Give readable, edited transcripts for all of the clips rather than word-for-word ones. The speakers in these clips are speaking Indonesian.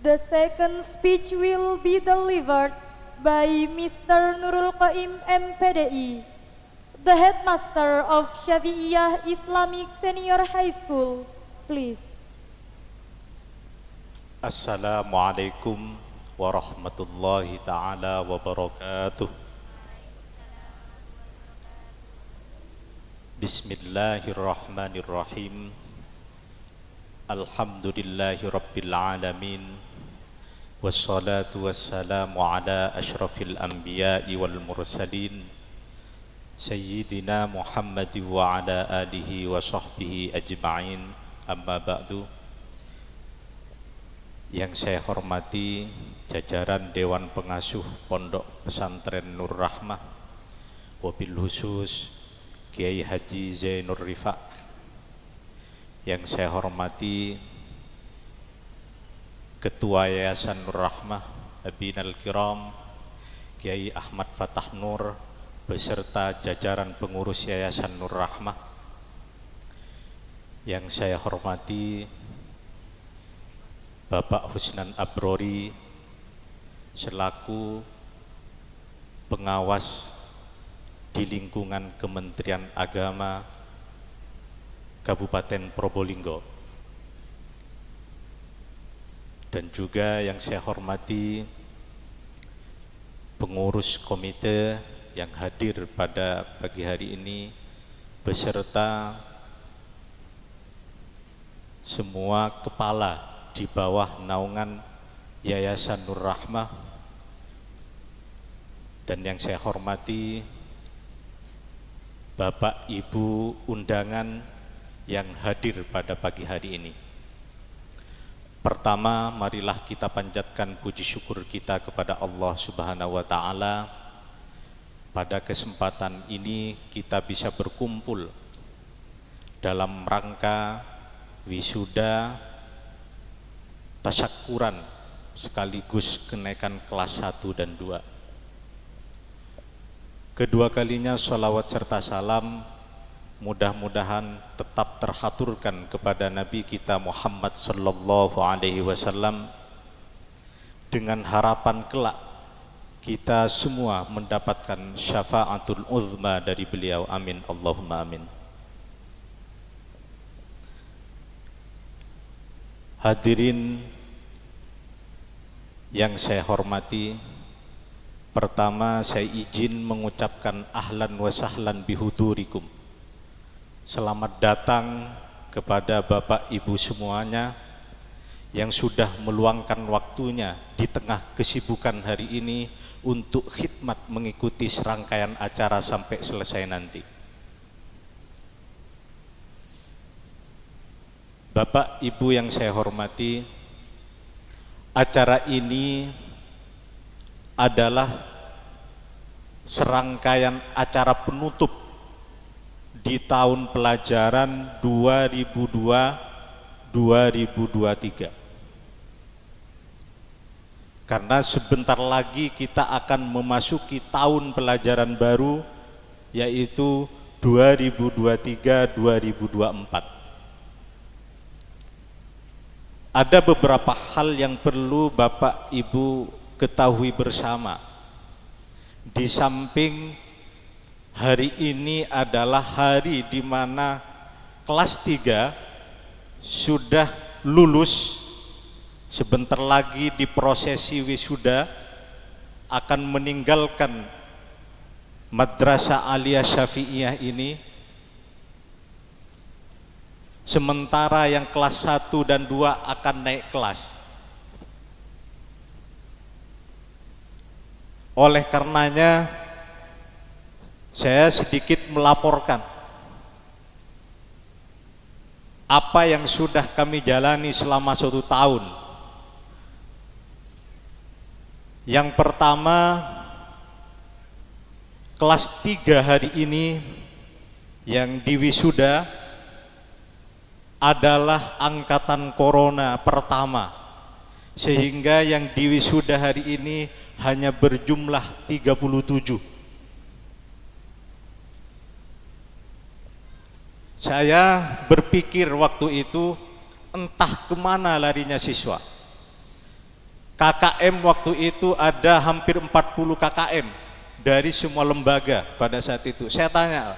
The second speech will be delivered by Mr. Nurul Qaim MPDI, the headmaster of Syafi'iyah Islamic Senior High School. Please. Assalamualaikum warahmatullahi ta'ala wabarakatuh. Bismillahirrahmanirrahim. Alhamdulillahi rabbil alamin. Wassalatu wassalamu ala ashrafil anbiya'i wal mursalin Sayyidina Muhammad wa ala alihi wa sahbihi ajma'in. Amma ba'du. Yang saya hormati jajaran Dewan Pengasuh Pondok Pesantren Nur Rahmah, wabil khusus Kiai Haji Zainur Rifaq. Yang saya hormati Ketua Yayasan Nur Rahmah Abinal Kiram Kiai Ahmad Fatah Nur beserta jajaran pengurus Yayasan Nur Rahmah. Yang saya hormati Bapak Husnan Abrori selaku pengawas di lingkungan Kementerian Agama Kabupaten Probolinggo, dan juga yang saya hormati pengurus komite yang hadir pada pagi hari ini beserta semua kepala di bawah naungan Yayasan Nur Rahmah, dan yang saya hormati Bapak Ibu undangan yang hadir pada pagi hari ini. Pertama, marilah kita panjatkan puji syukur kita kepada Allah Subhanahu wa Ta'ala. Pada kesempatan ini kita bisa berkumpul dalam rangka wisuda tasyakuran sekaligus kenaikan kelas 1 dan 2. Kedua kalinya sholawat serta salam mudah-mudahan tetap terhaturkan kepada Nabi kita Muhammad sallallahu alaihi wasallam, dengan harapan kelak kita semua mendapatkan syafaatul uzma dari beliau. Amin Allahumma amin. Hadirin yang saya hormati, pertama saya izin mengucapkan ahlan wa sahlan bihudurikum. Selamat datang kepada Bapak Ibu semuanya yang sudah meluangkan waktunya di tengah kesibukan hari ini untuk khidmat mengikuti serangkaian acara sampai selesai nanti. Bapak Ibu yang saya hormati, acara ini adalah serangkaian acara penutup di tahun pelajaran 2002-2023. Karena sebentar lagi kita akan memasuki tahun pelajaran baru, yaitu 2023-2024. Ada beberapa hal yang perlu Bapak Ibu ketahui bersama. Di samping hari ini adalah hari di mana kelas 3 sudah lulus, sebentar lagi di prosesi wisuda akan meninggalkan Madrasah Aliyah Syafi'iyah ini. Sementara yang kelas 1 dan 2 akan naik kelas. Oleh karenanya saya sedikit melaporkan apa yang sudah kami jalani selama 1 tahun. Yang pertama, kelas 3 hari ini yang diwisuda adalah angkatan corona pertama, sehingga yang diwisuda hari ini hanya berjumlah 37. Saya berpikir waktu itu entah kemana larinya siswa. KKM waktu itu ada hampir 40 KKM dari semua lembaga pada saat itu. Saya tanya,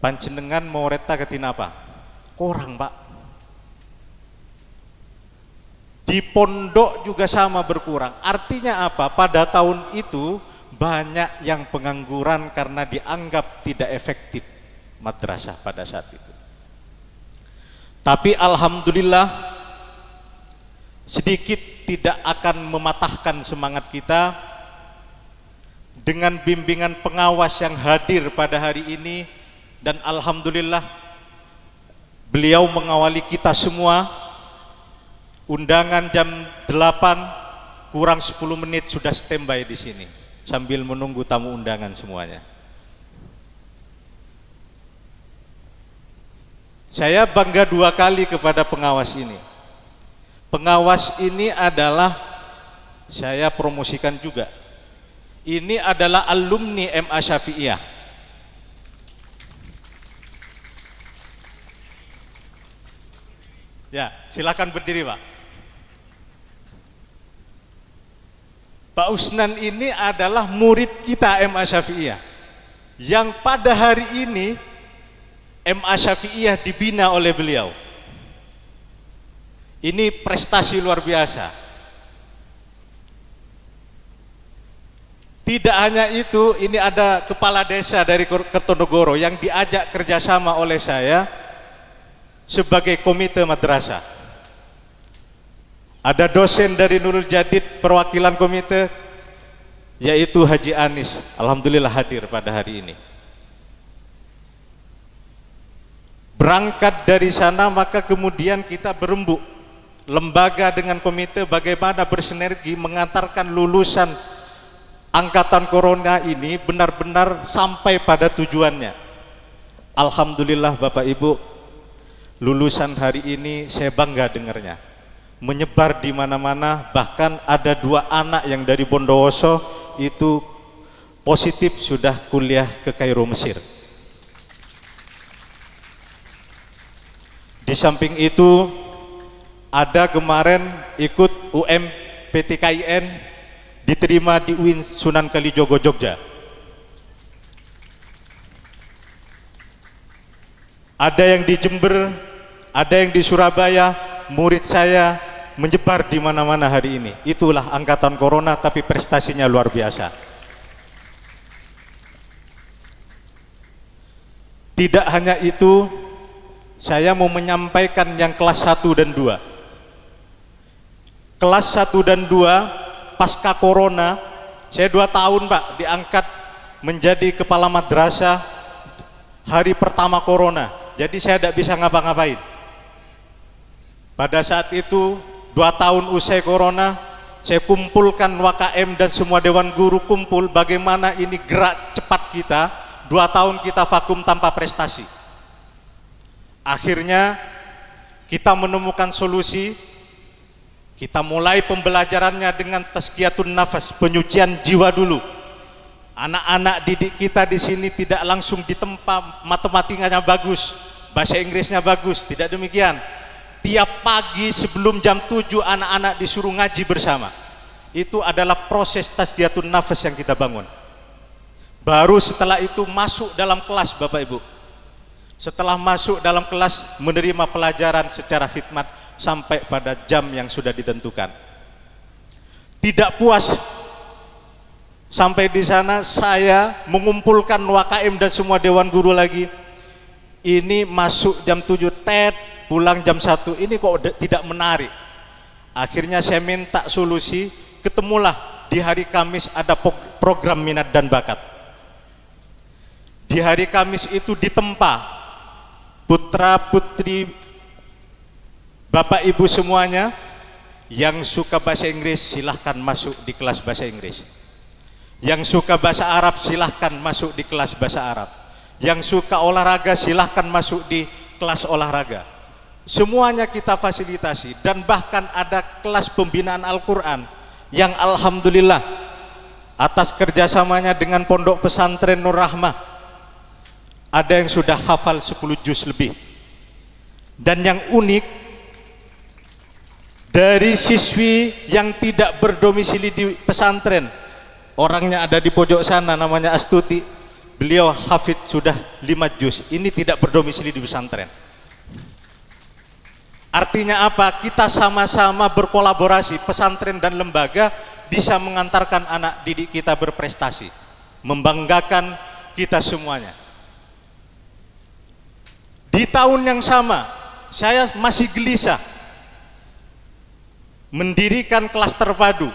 panjenengan mau reta ketina apa? Kurang Pak. Di pondok juga sama berkurang. Artinya apa? Pada tahun itu banyak yang pengangguran karena dianggap tidak efektif madrasah pada saat itu. Tapi alhamdulillah sedikit tidak akan mematahkan semangat kita dengan bimbingan pengawas yang hadir pada hari ini, dan alhamdulillah beliau mengawali kita semua. Undangan jam 8 kurang 10 menit sudah standby di sini sambil menunggu tamu undangan semuanya. Saya bangga 2 kali kepada pengawas ini. Pengawas ini adalah, saya promosikan juga, ini adalah alumni MA Syafi'iyah. Ya, silakan berdiri Pak. Pak Usnan ini adalah murid kita MA Syafi'iyah, yang pada hari ini MA Syafi'iyah dibina oleh beliau. Ini prestasi luar biasa. Tidak hanya itu, ini ada kepala desa dari Kertonegoro yang diajak kerjasama oleh saya sebagai komite madrasah. Ada dosen dari Nurul Jadid perwakilan komite, yaitu Haji Anis. Alhamdulillah hadir pada hari ini. Berangkat dari sana maka kemudian kita berembuk, lembaga dengan komite, bagaimana bersinergi mengantarkan lulusan angkatan corona ini benar-benar sampai pada tujuannya. Alhamdulillah Bapak Ibu, lulusan hari ini saya bangga dengarnya. Menyebar di mana-mana, bahkan ada 2 anak yang dari Bondowoso itu positif sudah kuliah ke Kairo, Mesir. Di samping itu ada kemarin ikut UMPTKIN diterima di UIN Sunan Kalijogo Jogja. Ada yang di Jember, ada yang di Surabaya. Murid saya menyebar di mana-mana hari ini. Itulah angkatan corona, tapi prestasinya luar biasa. Tidak hanya itu, saya mau menyampaikan yang kelas 1 dan 2. Kelas 1 dan 2 pasca corona, saya 2 tahun Pak diangkat menjadi kepala madrasah hari pertama corona. Jadi saya tidak bisa ngapa-ngapain. Pada saat itu 2 tahun usai corona, saya kumpulkan WKM dan semua dewan guru kumpul bagaimana ini gerak cepat kita. 2 tahun kita vakum tanpa prestasi. Akhirnya kita menemukan solusi. Kita mulai pembelajarannya dengan tazkiyatun nafas, penyucian jiwa dulu. Anak-anak didik kita di sini tidak langsung ditempa matematikanya bagus, bahasa Inggrisnya bagus, tidak demikian. Tiap pagi sebelum jam 7 anak-anak disuruh ngaji bersama. Itu adalah proses tazkiyatun nafas yang kita bangun. Baru setelah itu masuk dalam kelas Bapak Ibu. Setelah masuk dalam kelas menerima pelajaran secara khidmat sampai pada jam yang sudah ditentukan. Tidak puas sampai di sana, saya mengumpulkan WKM dan semua dewan guru lagi. Ini masuk jam 7 pulang jam 1, ini kok tidak menarik. Akhirnya saya minta solusi, ketemulah di hari Kamis ada program minat dan bakat. Di hari Kamis itu ditempa putra putri Bapak Ibu semuanya yang suka bahasa Inggris silahkan masuk di kelas bahasa Inggris, yang suka bahasa Arab silahkan masuk di kelas bahasa Arab, yang suka olahraga silahkan masuk di kelas olahraga. Semuanya kita fasilitasi, dan bahkan ada kelas pembinaan Al-Quran yang alhamdulillah atas kerjasamanya dengan pondok pesantren Nur Rahmah ada yang sudah hafal 10 juz lebih. Dan yang unik, Dari siswi yang tidak berdomisili di pesantren, orangnya ada di pojok sana, namanya Astuti, beliau hafid sudah 5 juz, ini tidak berdomisili di pesantren. Artinya apa? Kita sama-sama berkolaborasi, pesantren dan lembaga bisa mengantarkan anak didik kita berprestasi, membanggakan kita semuanya. Di tahun yang sama, saya masih gelisah mendirikan kelas terpadu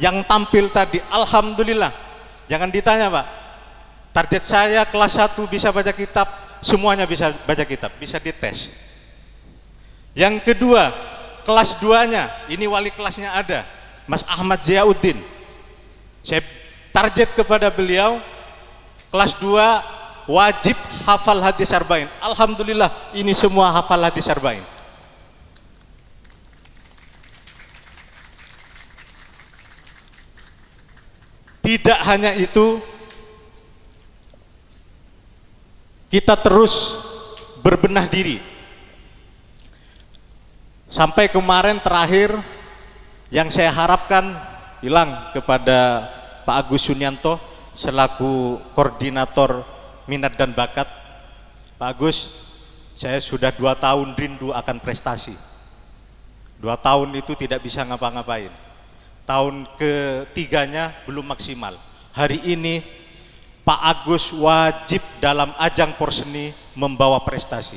yang tampil tadi. Alhamdulillah, jangan ditanya Pak, target saya kelas 1 bisa baca kitab, semuanya bisa baca kitab, bisa dites. Yang kedua, kelas 2-nya, ini wali kelasnya ada, Mas Ahmad Ziauddin. Saya target kepada beliau, kelas 2 wajib hafal hadis arba'in. Alhamdulillah, ini semua hafal hadis arba'in. Tidak hanya itu, kita terus berbenah diri. Sampai kemarin terakhir yang saya harapkan bilang kepada Pak Agus Yunianto selaku koordinator minat dan bakat, Pak Agus, saya sudah 2 tahun rindu akan prestasi. 2 tahun itu tidak bisa ngapa-ngapain. Tahun ketiganya belum maksimal. Hari ini Pak Agus wajib dalam ajang Porseni membawa prestasi.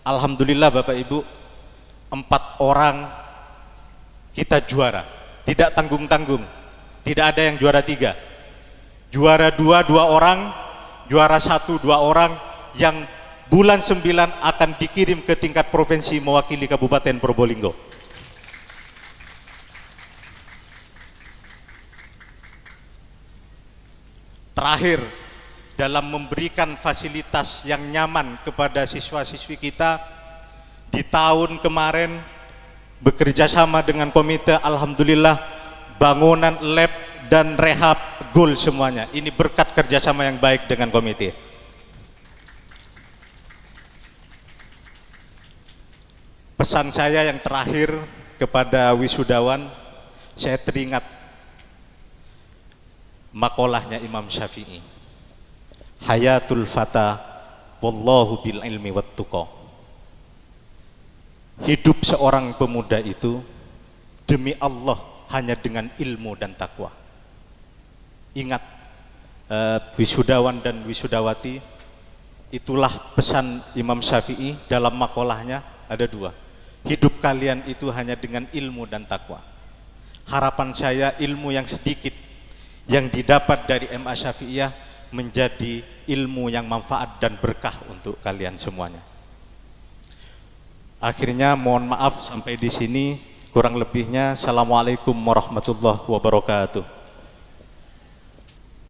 Alhamdulillah Bapak Ibu, 4 orang kita juara, tidak tanggung-tanggung, tidak ada yang juara 3. Juara 2, 2 orang, juara 1, 2 orang, yang bulan 9 akan dikirim ke tingkat provinsi mewakili Kabupaten Probolinggo. Terakhir, dalam memberikan fasilitas yang nyaman kepada siswa-siswi kita, di tahun kemarin bekerja sama dengan komite, alhamdulillah bangunan lab dan rehab goal semuanya. Ini berkat kerjasama yang baik dengan komite. Pesan saya yang terakhir kepada wisudawan, saya teringat makolahnya Imam Syafi'i, hayatul fata wallahu bil ilmi wat tuqa. Hidup seorang pemuda itu demi Allah hanya dengan ilmu dan takwa. Ingat, wisudawan dan wisudawati, itulah pesan Imam Syafi'i dalam makolahnya, ada 2. Hidup kalian itu hanya dengan ilmu dan takwa. Harapan saya ilmu yang sedikit yang didapat dari MA Syafi'iyah menjadi ilmu yang manfaat dan berkah untuk kalian semuanya. Akhirnya mohon maaf sampai di sini, kurang lebihnya Assalamualaikum warahmatullahi wabarakatuh.